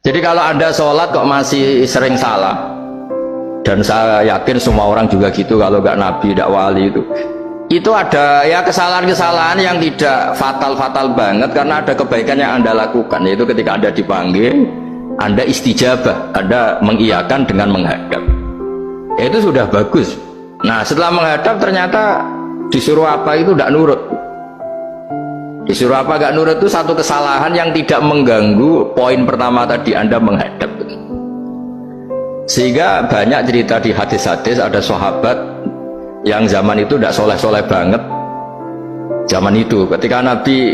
Jadi kalau Anda sholat kok masih sering salah, dan saya yakin semua orang juga gitu, kalau nggak nabi, nggak wali itu ada ya kesalahan-kesalahan yang tidak fatal-fatal banget, karena ada kebaikan yang Anda lakukan, yaitu ketika Anda dipanggil, Anda istijabah, Anda mengiyakan dengan menghadap. Ya, itu sudah bagus. Nah, setelah menghadap ternyata disuruh apa itu tidak nurut. Disuruh apa gak nurut itu satu kesalahan yang tidak mengganggu poin pertama tadi, Anda menghadap. Sehingga banyak cerita di hadis-hadis, ada sahabat yang zaman itu tidak soleh-soleh banget. Zaman itu ketika Nabi,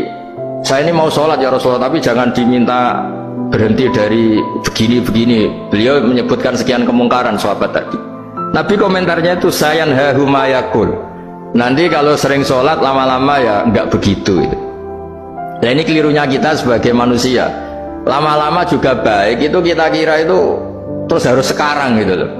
saya ini mau sholat ya Rasulullah, tapi jangan diminta berhenti dari begini-begini. Beliau menyebutkan sekian kemungkaran sahabat tadi. Nabi komentarnya itu sayan hahumayakul. Nanti kalau sering sholat lama-lama ya nggak begitu itu. Nah, ini kelirunya kita sebagai manusia. Lama-lama juga baik itu kita kira itu terus harus sekarang gitu loh.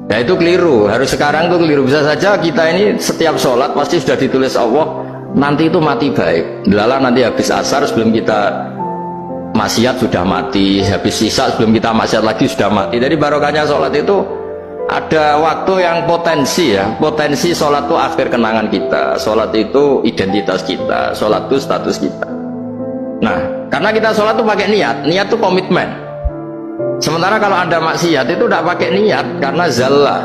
Nah, itu keliru. Harus sekarang itu keliru. Bisa saja kita ini setiap sholat pasti sudah ditulis Allah nanti itu mati baik. Lala nanti habis asar sebelum kita maksiat sudah mati, habis sisa sebelum kita maksiat lagi sudah mati. Jadi barokahnya sholat itu ada waktu yang potensi ya, potensi sholat itu akhir kenangan kita, sholat itu identitas kita, sholat itu status kita. Nah, karena kita sholat itu pakai niat, niat itu komitmen. Sementara kalau Anda maksiat itu tidak pakai niat, karena zallah.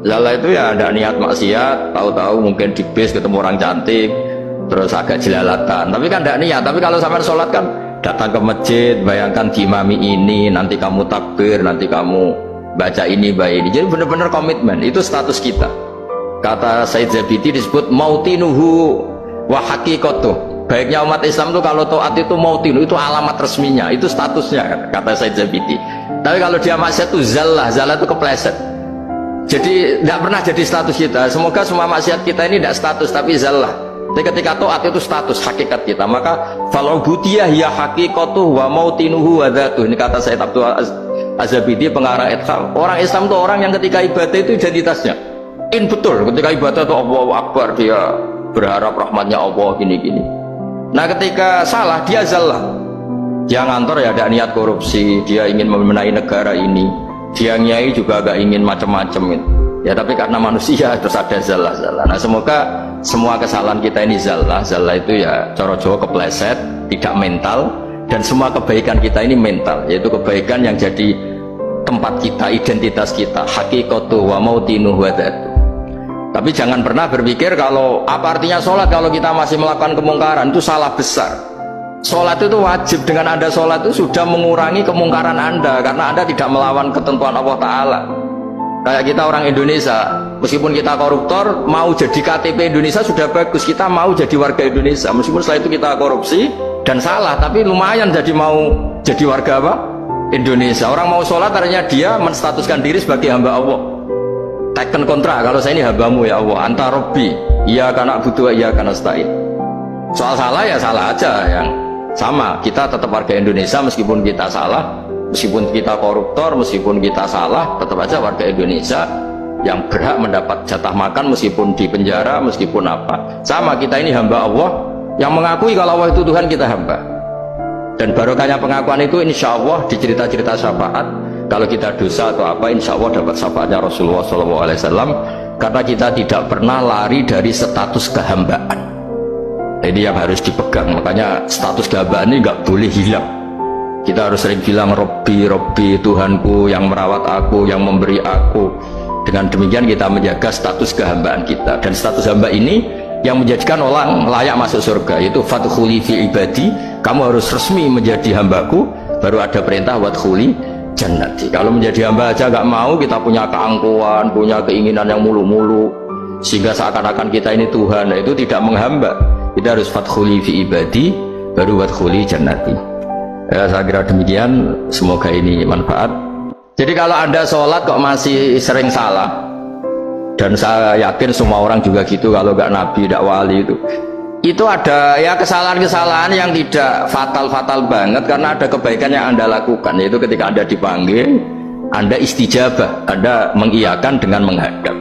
Zallah itu ya ada niat maksiat, tahu-tahu mungkin di bis ketemu orang cantik, terus agak jelalatan, tapi kan tidak niat. Tapi kalau sampai sholat kan datang ke masjid, bayangkan diimami ini, nanti kamu takbir, nanti kamu baca ini, baca ini. Jadi benar-benar komitmen, itu status kita. Kata Said Zabidi disebut mautinuhu wa haqiqatuh. Baiknya umat Islam itu kalau taat itu mautinu, itu alamat resminya, itu statusnya, kata Said Zabidi. Tapi kalau dia maksiat itu zallah, zallah itu kepleset. Jadi tidak pernah jadi status kita. Semoga semua maksiat kita ini tidak status tapi zallah. Tapi ketika taat itu status hakikat kita, maka falubudiyah ya haqiqatuh wa mautinuhu wa dzatuh. Ini kata Said Abdul Az-Zabidi pengarang Itham. Orang Islam itu orang yang ketika ibadah itu identitasnya betul, ketika ibadah itu Allahu Akbar, dia berharap rahmatnya Allah gini-gini. Nah, ketika salah dia zallah, dia ngantor ya ada niat korupsi, dia ingin memenai negara ini, dia nyai juga agak ingin macam-macam ya, tapi karena manusia terus ada zallah. Nah, semoga semua kesalahan kita ini zallah itu ya cara Jawa kepleset, tidak mental. Dan semua kebaikan kita ini mental, yaitu kebaikan yang jadi tempat kita, identitas kita, haqiqatuh wa mautinuh wa dzatuh. Tapi jangan pernah berpikir kalau apa artinya sholat kalau kita masih melakukan kemungkaran, itu salah besar. Sholat itu wajib, dengan Anda sholat itu sudah mengurangi kemungkaran Anda, karena Anda tidak melawan ketentuan Allah Ta'ala. Kayak kita orang Indonesia, meskipun kita koruptor, mau jadi KTP Indonesia sudah bagus, kita mau jadi warga Indonesia, meskipun setelah itu kita korupsi dan salah, tapi lumayan jadi mau jadi warga apa? Indonesia. Orang mau sholat artinya dia menstatuskan diri sebagai hamba Allah, taken kontrak, kalau saya ini hambamu ya Allah, anta robbi, iya karena butuh, iya karena stain. Soal salah ya salah aja, yang sama, kita tetap warga Indonesia meskipun kita salah, meskipun kita koruptor, meskipun kita salah, tetap aja warga Indonesia yang berhak mendapat jatah makan meskipun di penjara, meskipun apa, sama, kita ini hamba Allah yang mengakui kalau Allah itu Tuhan, kita hamba. Dan barokahnya pengakuan itu insya Allah di cerita-cerita syafaat, kalau kita dosa atau apa, insya Allah dapat syafaatnya Rasulullah SAW, karena kita tidak pernah lari dari status kehambaan. Ini yang harus dipegang, makanya status kehambaan ini nggak boleh hilang. Kita harus sering bilang Robbi, Robbi, Tuhanku yang merawat aku, yang memberi aku. Dengan demikian kita menjaga status kehambaan kita, dan status hamba ini yang menjadikan orang layak masuk surga, yaitu fadkhuli fi ibadi, kamu harus resmi menjadi hambaku, baru ada perintah wadkhuli jannati. Kalau menjadi hamba aja nggak mau, kita punya keangkuhan, punya keinginan yang mulu-mulu, sehingga seakan-akan kita ini Tuhan, nah, itu tidak menghamba. Kita harus fadkhuli fi ibadi, baru wadkhuli jannati. Ya, saya kira demikian, semoga ini manfaat. Jadi kalau Anda sholat kok masih sering salah, dan saya yakin semua orang juga gitu, kalau nggak nabi, nggak wali itu ada ya kesalahan-kesalahan yang tidak fatal-fatal banget, karena ada kebaikan yang Anda lakukan, yaitu ketika Anda dipanggil, Anda istijabah, Anda mengiyakan dengan menghadap.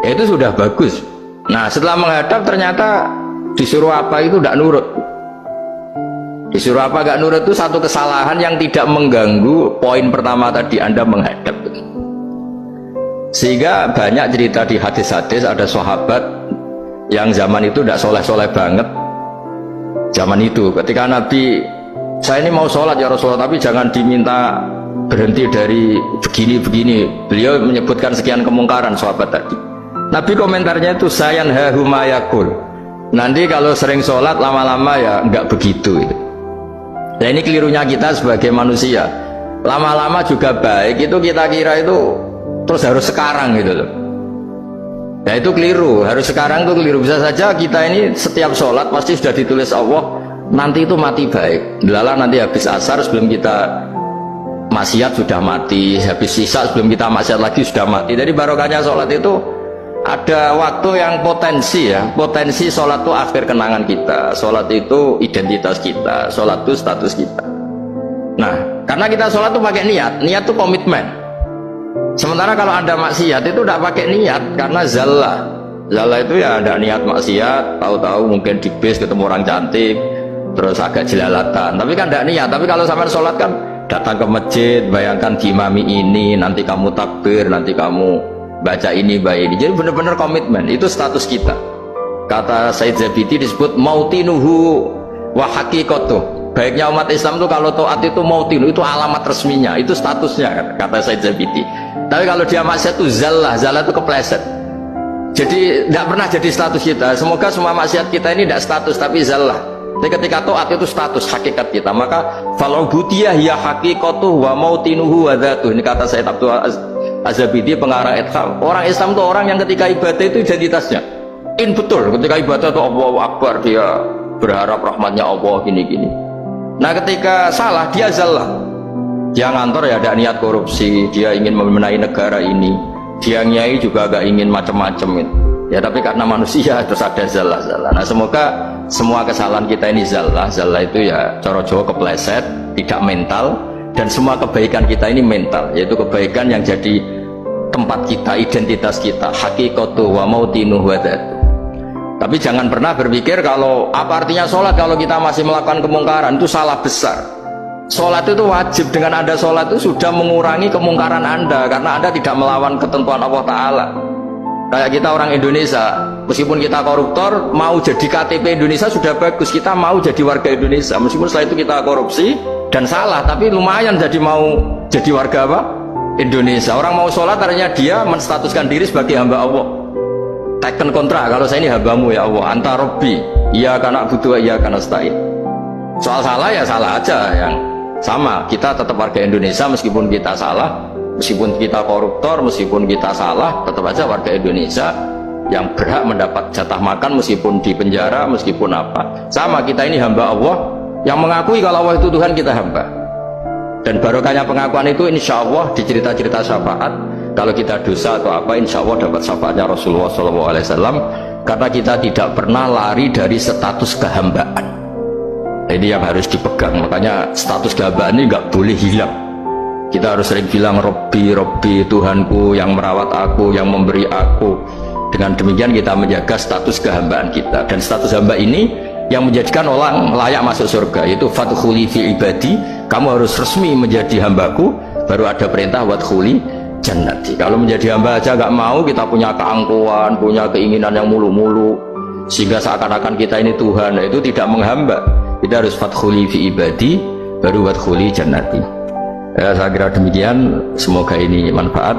Ya, itu sudah bagus. Nah, setelah menghadap ternyata disuruh apa itu tidak nurut. Disuruh apa gak nurut itu satu kesalahan yang tidak mengganggu poin pertama tadi, Anda menghadap. Sehingga banyak cerita di hadis-hadis, ada sahabat yang zaman itu tidak soleh-soleh banget. Zaman itu ketika Nabi, saya ini mau sholat ya Rasulullah, tapi jangan diminta berhenti dari begini-begini. Beliau menyebutkan sekian kemungkaran sahabat tadi. Nabi komentarnya itu sayan hahumayakul. Nanti kalau sering sholat lama-lama ya nggak begitu. Nah ini kelirunya kita sebagai manusia. Lama-lama juga baik itu kita kira itu terus harus sekarang gitu loh. Ya itu keliru, harus sekarang itu keliru. Bisa saja kita ini setiap sholat pasti sudah ditulis Allah nanti itu mati baik. Delala nanti habis asar sebelum kita maksiat sudah mati, habis sisa sebelum kita maksiat lagi sudah mati. Jadi barokahnya sholat itu ada waktu yang potensi ya, potensi sholat itu akhir kenangan kita, sholat itu identitas kita, sholat itu status kita. Nah, karena kita sholat itu pakai niat, niat itu komitmen. Sementara kalau Anda maksiat itu tidak pakai niat, karena zallah itu ya ada niat maksiat, tahu-tahu mungkin di bis ketemu orang cantik, terus agak jelalatan, tapi kan tidak niat. Tapi kalau sampai sholat kan datang ke masjid, bayangkan diimami ini, nanti kamu takbir, nanti kamu baca ini, baca ini. Jadi benar-benar komitmen, itu status kita. Kata Said Zabidi disebut mautinuhu wa haqiqatuh. Baiknya umat Islam itu kalau taat itu mautinu, itu alamat resminya, itu statusnya, kata Said Zabidi. Tapi kalau dia maksiat itu zallah itu kepleset. Jadi tidak pernah jadi status kita. Semoga semua maksiat kita ini tidak status tapi zallah. Jadi ketika taat itu status hakikat kita, maka falubudiyah ya haqiqatuh wa mautinuhu wa dzatuh. Ini kata Said Abdul Az-Zabidi pengarang Itham. Orang Islam itu orang yang ketika ibadah itu identitasnya betul, ketika ibadah itu Allahu Akbar, dia berharap rahmatnya Allah gini-gini. Nah ketika salah dia zallah, dia ngantor ya ada niat korupsi, dia ingin memenai negara ini, dia nyai juga agak ingin macam-macam itu ya, tapi karena manusia terus ada zallah. Nah semoga semua kesalahan kita ini zallah itu ya cara Jawa kepleset, tidak mental. Dan semua kebaikan kita ini mental, yaitu kebaikan yang jadi tempat kita, identitas kita, haqiqatu wa mautinuh wa dzatu. Tapi jangan pernah berpikir kalau apa artinya sholat kalau kita masih melakukan kemungkaran, itu salah besar. Sholat itu wajib, dengan Anda sholat itu sudah mengurangi kemungkaran Anda, karena Anda tidak melawan ketentuan Allah Ta'ala. Kayak kita orang Indonesia, meskipun kita koruptor, mau jadi KTP Indonesia sudah bagus, kita mau jadi warga Indonesia, meskipun setelah itu kita korupsi dan salah, tapi lumayan mau jadi warga apa? Indonesia. Orang mau sholat artinya dia menstatuskan diri sebagai hamba Allah, taken kontra, kalau saya ini hambamu ya Allah, anta robbi, iya karena butuh, iya karena stain. Soal salah ya salah aja, yang sama, kita tetap warga Indonesia meskipun kita salah, meskipun kita koruptor, meskipun kita salah, tetap aja warga Indonesia yang berhak mendapat jatah makan meskipun di penjara, meskipun apa. Sama, kita ini hamba Allah yang mengakui kalau Allah itu Tuhan, kita hamba. Dan barokahnya pengakuan itu insya Allah di cerita-cerita syafaat, kalau kita dosa atau apa insya Allah dapat syafaatnya Rasulullah SAW, karena kita tidak pernah lari dari status kehambaan. Ini yang harus dipegang. Makanya status kehambaan ini nggak boleh hilang. Kita harus sering bilang Robbi, Robbi, Tuhanku yang merawat aku, yang memberi aku. Dengan demikian kita menjaga status kehambaan kita. Dan status hamba ini yang menjadikan orang layak masuk surga, yaitu fadkhuli fi ibadi, kamu harus resmi menjadi hambaku, baru ada perintah wadkhuli jannati. Kalau menjadi hamba aja nggak mau, kita punya keangkuhan, punya keinginan yang mulu-mulu, sehingga seakan-akan kita ini Tuhan, nah, itu tidak menghamba. Kita harus fadkhuli fi ibadi, baru wadkhuli jannati. Ya, saya kira demikian, semoga ini manfaat.